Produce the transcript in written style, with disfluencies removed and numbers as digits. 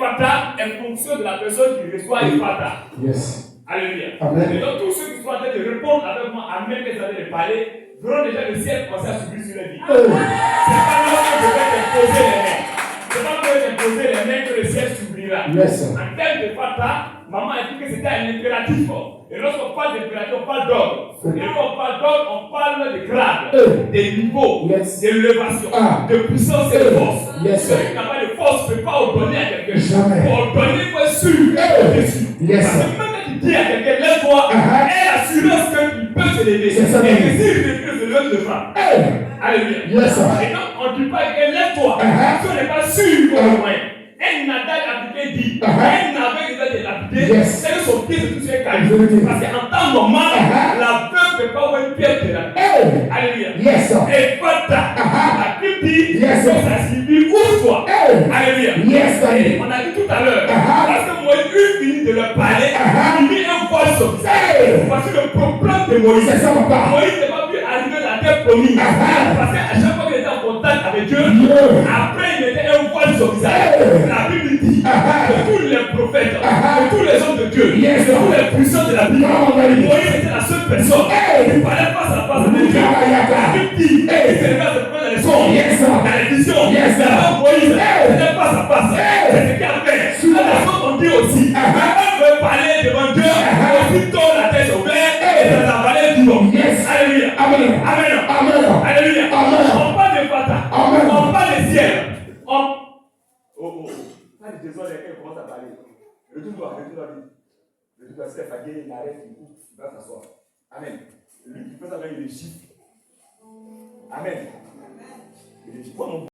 Ephata est fonction de la personne qui reçoit Ephata. Yes. Alléluia. Amen. Et donc tous ceux qui sont en train de répondre avec moi, Amen, que vous allez parler, verront déjà le ciel commencer à subir sur la vie. C'est pas lorsque je vais t'imposer les mains. C'est pas lorsque je vais t'imposer les mains que le ciel s'ouvrira. Yes. En termes de Fata, maman a dit que c'était un impératif. Et lorsqu'on parle d'impératif, on parle d'ordre. Et lorsqu'on parle d'ordre, on parle de grade, des niveaux, d'élévation, de puissance et de force. Celui qui n'a pas de force ne peut pas ordonner à quelqu'un. Pour ordonner, il faut être sûr dessus. Parce que même quand tu dis à quelqu'un, lève-toi, aie l'assurance qu'il peut se lever. Et que s'il peut se lever, le fera. Alléluia. Et donc, on ne dit pas que lève-toi. Si on n'est pas sûr qu'on est moyen. Un Nadal appliqué dit, un aveugle qui a appliqué, c'est que son pied se touche à caillou. Parce qu'en temps normal, la veuve ne peut pas avoir une pièce de la vie. Alléluia. Et Fata, la Bible dit que ça signifie ouvre-toi. Alléluia. Et on a dit tout à l'heure, parce que Moïse finit de leur parler, il mit un voile sur ça. Parce que le problème de Moïse, Moïse n'est pas pu arriver à la terre promise. Parce qu'à chaque fois qu'il était en contact avec Dieu, après il mettait un voile sur ça. La Bible dit que tous les prophètes, que tous les hommes de Dieu, que tous les puissants de la Bible, Moïse était la seule personne qui parlait face à face avec Dieu. La Bible dit qu'il s'est levé à se prendre dans les songes, dans les visions. Avant Moïse, c'était face à face. C'est ce qu'il a fait. Les autres ont dit aussi, on veut parler devant Dieu, aussitôt la tête ouverte et dans la vallée du nom. Alléluia. Amen. Alléluia. On parle de Fata. On parle de ciel. Quand il désolé, quelqu'un commence à parler. Retourne-toi vite. Retourne-toi, si t'es fatigué, il arrête, il va s'asseoir. Amen. Lui qui fait ça, il est chiffre. Amen. Il est chiffre.